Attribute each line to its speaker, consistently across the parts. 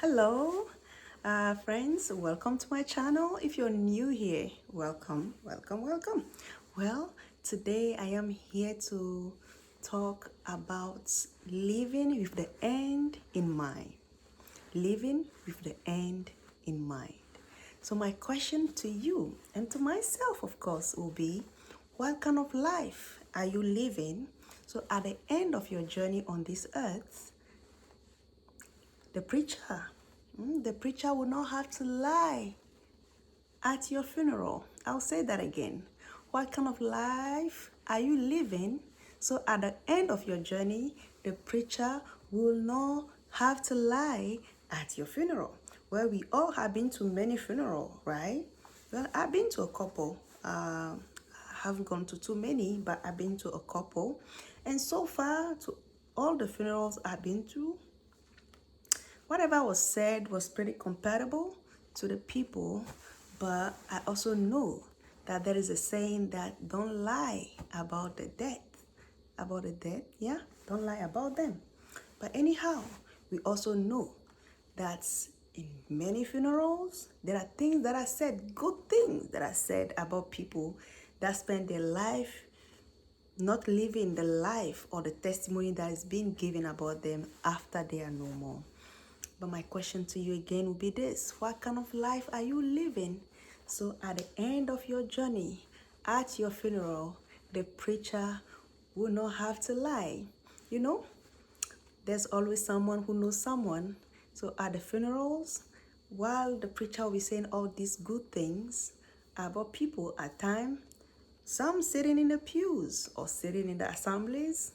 Speaker 1: Hello, friends. Welcome to my channel. If you're new here, welcome. Well, today I am here to talk about living with the end in mind. Living with the end in mind. So, my question to you and to myself, of course, will be what kind of life are you living? So, at the end of your journey on this earth, the preacher, the preacher will not have to lie at your funeral. I'll say that again. What kind of life are you living? So at the end of your journey, the preacher will not have to lie at your funeral. Well, we all have been to many funerals, right? Well, I've been to a couple. I haven't gone to too many, but I've been to a couple. And so far, to all the funerals I've been to, whatever was said was pretty compatible to the people, but I also know that there is a saying that don't lie about the dead. About the dead, yeah? Don't lie about them. But anyhow, we also know that in many funerals, there are things that are said, good things that are said about people that spend their life not living the life or the testimony that is being given about them after they are no more. But my question to you again will be this: what kind of life are you living? So at the end of your journey, at your funeral, the preacher will not have to lie. You know, there's always someone who knows someone. So at the funerals, while the preacher will be saying all these good things about people, at times, some sitting in the pews or sitting in the assemblies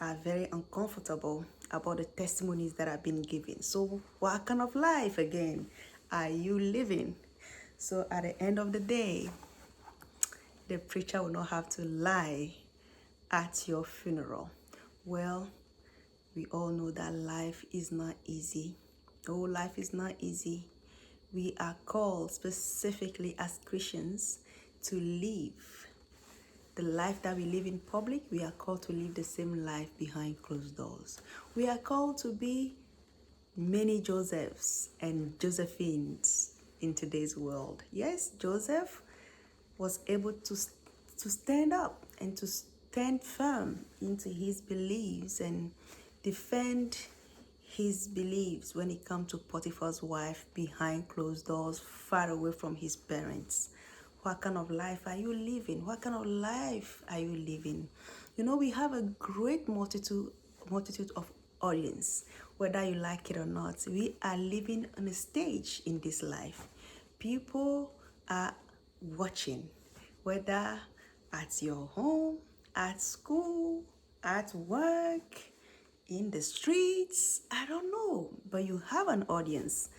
Speaker 1: are very uncomfortable about the testimonies that have been given. So what kind of life again are you living? So at the end of the day, the preacher will not have to lie at your funeral. Well, we all know that life is not easy. Oh, life is not easy. We are called specifically as Christians to live the life that we live in public. We are called to live the same life behind closed doors. We are called to be many Josephs and Josephines in today's world. Yes, Joseph was able to stand up and to stand firm into his beliefs and defend his beliefs when it comes to Potiphar's wife behind closed doors, far away from his parents. What kind of life are you living? What kind of life are you living? You know, we have a great multitude of audience, whether you like it or not. We are living on a stage in this life. People are watching, whether at your home, at school, at work, in the streets, I don't know, but you have an audience.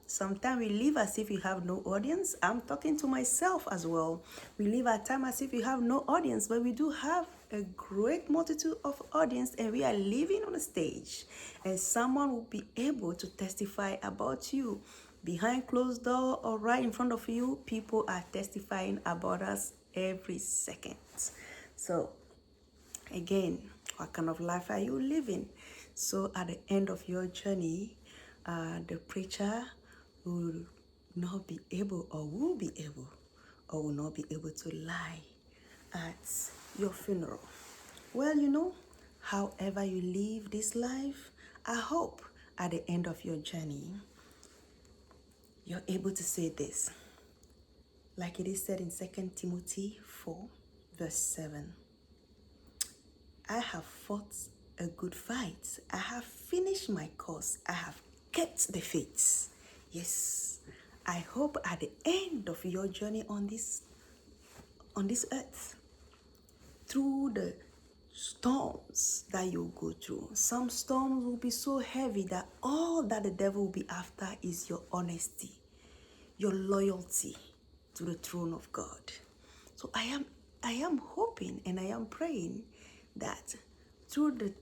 Speaker 1: Sometimes we live as if we have no audience. I'm talking to myself as well. We live at times as if we have no audience, but we do have a great multitude of audience, and we are living on a stage, and someone will be able to testify about you behind closed door or right in front of you. People are testifying about us every second. So again, what kind of life are you living? So at the end of your journey, the preacher will not be able or will be able or will not be able to lie at your funeral. Well, you know, however you live this life, I hope at the end of your journey, you're able to say this. Like it is said in 2 Timothy 4, verse 7. I have fought a good fight. I have finished my course. I have kept the faith. Yes, I hope at the end of your journey on this earth, through the storms that you go through, some storms will be so heavy that all that the devil will be after is your honesty, your loyalty to the throne of God. So I am hoping and I am praying that through the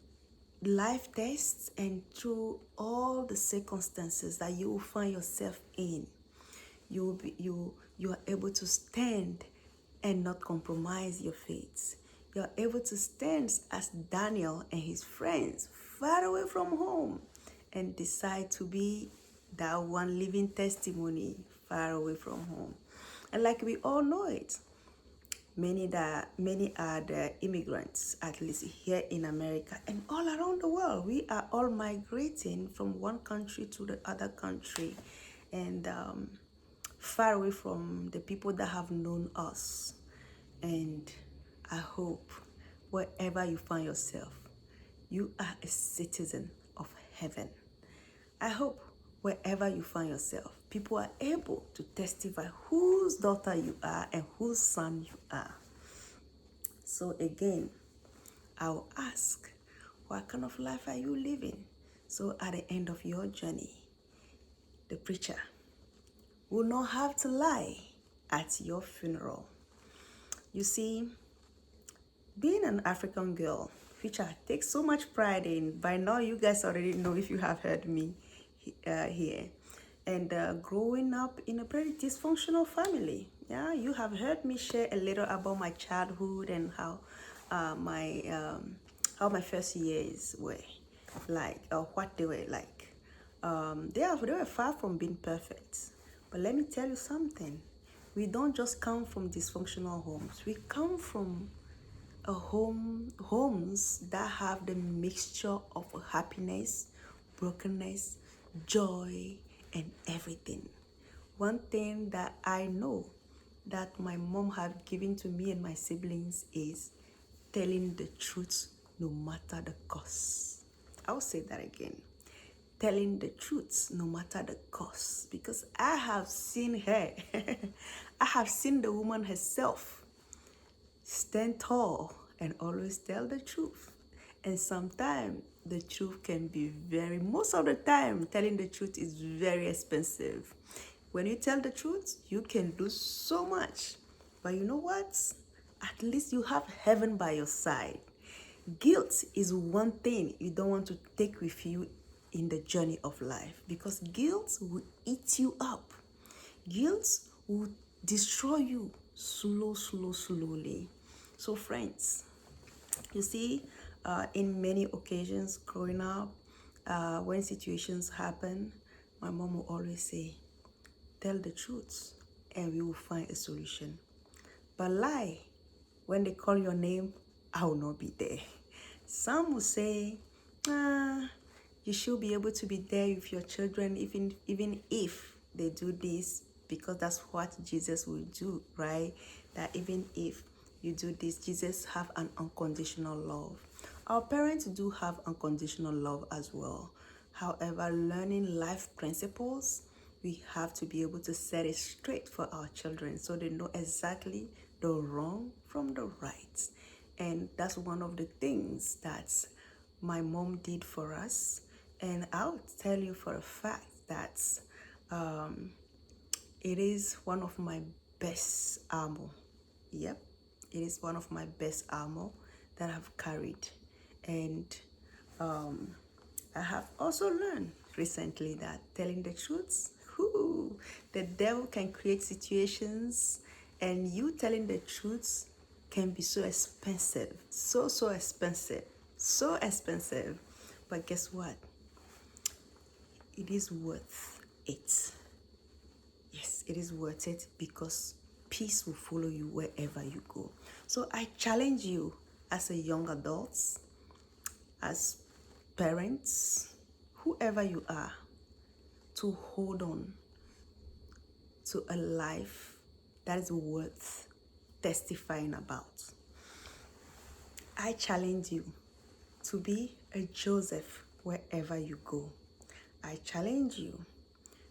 Speaker 1: life tests and through all the circumstances that you will find yourself in, you are able to stand and not compromise your faith. You are able to stand as Daniel and his friends far away from home and decide to be that one living testimony far away from home. And like we all know it, many are the immigrants, at least here in America and all around the world. We are all migrating from one country to the other country, and far away from the people that have known us. And I hope wherever you find yourself, you are a citizen of heaven. I hope wherever you find yourself, people are able to testify whose daughter you are and whose son you are. So again, I'll ask, what kind of life are you living? So at the end of your journey, the preacher will not have to lie at your funeral. You see, being an African girl, which I take so much pride in, by now you guys already know if you have heard me here, and growing up in a very dysfunctional family. Yeah, you have heard me share a little about my childhood and how my first years were like, or what they were like. They were far from being perfect. But let me tell you something. We don't just come from dysfunctional homes. We come from homes that have the mixture of happiness, brokenness, joy, and everything. One thing that I know that my mom have given to me and my siblings is telling the truth no matter the cost. I'll say that again. Telling the truth no matter the cost, because I have seen her. I have seen the woman herself stand tall and always tell the truth. And sometimes the truth can be most of the time, telling the truth is very expensive. When you tell the truth, you can do so much. But you know what? At least you have heaven by your side. Guilt is one thing you don't want to take with you in the journey of life, because guilt will eat you up. Guilt will destroy you slowly. So friends, you see, in many occasions growing up, when situations happen, my mom will always say, tell the truth and we will find a solution. But lie, when they call your name, I will not be there. Some will say, you should be able to be there with your children even if they do this, because that's what Jesus will do, right? That even if you do this, Jesus have an unconditional love. Our parents do have unconditional love as well. However, learning life principles, we have to be able to set it straight for our children so they know exactly the wrong from the right. And that's one of the things that my mom did for us. And I'll tell you for a fact that it is one of my best armor. Yep, it is one of my best armor that I've carried. And I have also learned recently that telling the truth, the devil can create situations, and you telling the truth can be so expensive, so expensive. But guess what? It is worth it. Yes, it is worth it, because peace will follow you wherever you go. So I challenge you as a young adult, as parents, whoever you are, to hold on to a life that is worth testifying about. I challenge you to be a Joseph wherever you go. I challenge you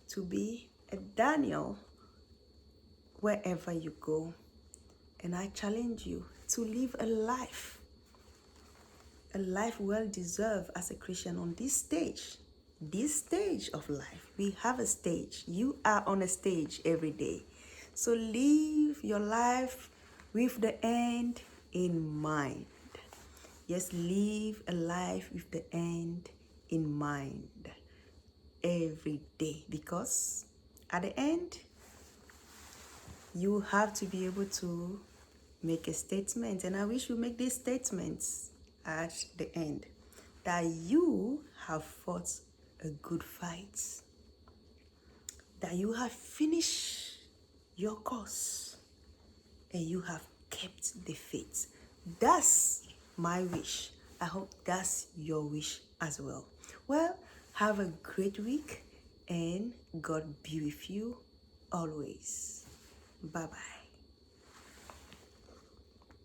Speaker 1: to be a Daniel wherever you go. And I challenge you to live a life well deserved as a Christian on this stage of life. We have a stage. You are on a stage every day. So live your life with the end in mind. Yes, live a life with the end in mind every day, because at the end, you have to be able to make a statement. And I wish you make these statements at the end, that you have fought a good fight, that you have finished your course and you have kept the faith. That's my wish. I hope that's your wish as well. Well, have a great week and God be with you always. Bye bye.